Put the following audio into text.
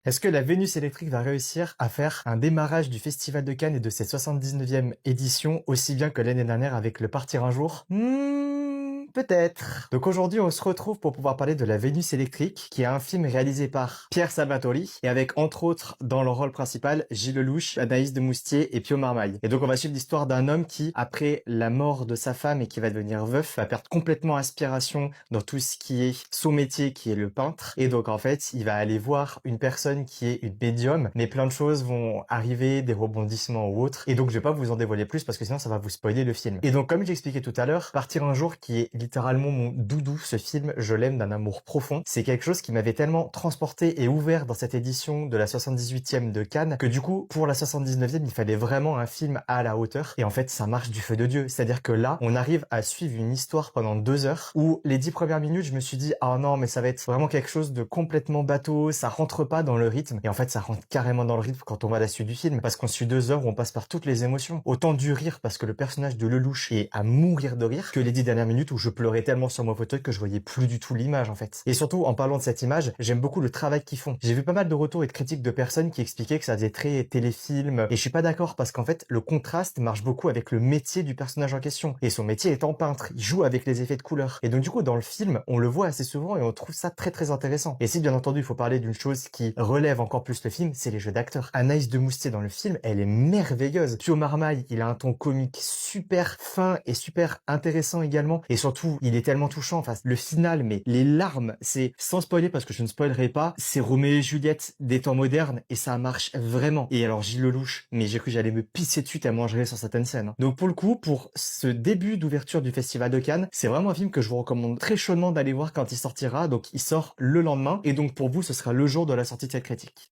Est-ce que la Vénus électrique va réussir à faire un démarrage du Festival de Cannes et de cette 79e édition aussi bien que l'année dernière avec le Partir un jour? Peut-être. Donc aujourd'hui, on se retrouve pour pouvoir parler de la Vénus électrique, qui est un film réalisé par Pierre Salvatori et avec entre autres dans le rôle principal Gilles Lelouch, Anaïs de Moustier et Pio Marmaille. Et donc on va suivre l'histoire d'un homme qui, après la mort de sa femme et qui va devenir veuf, va perdre complètement inspiration dans tout ce qui est son métier, qui est le peintre. Et donc en fait, il va aller voir une personne qui est une médium, mais plein de choses vont arriver, des rebondissements ou autres. Et donc je vais pas vous en dévoiler plus parce que sinon ça va vous spoiler le film. Et donc comme j'expliquais tout à l'heure, Partir un jour, qui est littéralement mon doudou, ce film, je l'aime d'un amour profond. C'est quelque chose qui m'avait tellement transporté et ouvert dans cette édition de la 78e de Cannes que du coup, pour la 79e, il fallait vraiment un film à la hauteur. Et en fait, ça marche du feu de Dieu. C'est-à-dire que là, on arrive à suivre une histoire pendant 2 heures où les 10 premières minutes, je me suis dit, ah non, mais ça va être vraiment quelque chose de complètement bateau, ça rentre pas dans le rythme. Et en fait, ça rentre carrément dans le rythme quand on voit la suite du film parce qu'on suit 2 heures où on passe par toutes les émotions. Autant du rire parce que le personnage de Lelouch est à mourir de rire que les 10 dernières minutes où je pleurais tellement sur mon fauteuil que je voyais plus du tout l'image en fait. Et surtout, en parlant de cette image, j'aime beaucoup le travail qu'ils font. J'ai vu pas mal de retours et de critiques de personnes qui expliquaient que ça faisait très téléfilm et je suis pas d'accord parce qu'en fait, le contraste marche beaucoup avec le métier du personnage en question. Et son métier étant peintre, il joue avec les effets de couleur. Et donc du coup, dans le film, on le voit assez souvent et on trouve ça très intéressant. Et si bien entendu, il faut parler d'une chose qui relève encore plus le film, c'est les jeux d'acteurs. Anaïs de Moustier dans le film, elle est merveilleuse. Pio Marmaille, il a un ton comique super fin et super intéressant également. Et surtout, il est tellement touchant. Enfin, le final, mais les larmes, c'est, sans spoiler parce que je ne spoilerai pas, c'est Roméo et Juliette des temps modernes et ça marche vraiment. Et alors, Gilles Lelouch, mais j'ai cru que j'allais me pisser dessus tellement je riais sur certaines scènes, hein. Donc pour le coup, pour ce début d'ouverture du Festival de Cannes, c'est vraiment un film que je vous recommande très chaudement d'aller voir quand il sortira. Donc il sort le lendemain et donc pour vous, ce sera le jour de la sortie de cette critique.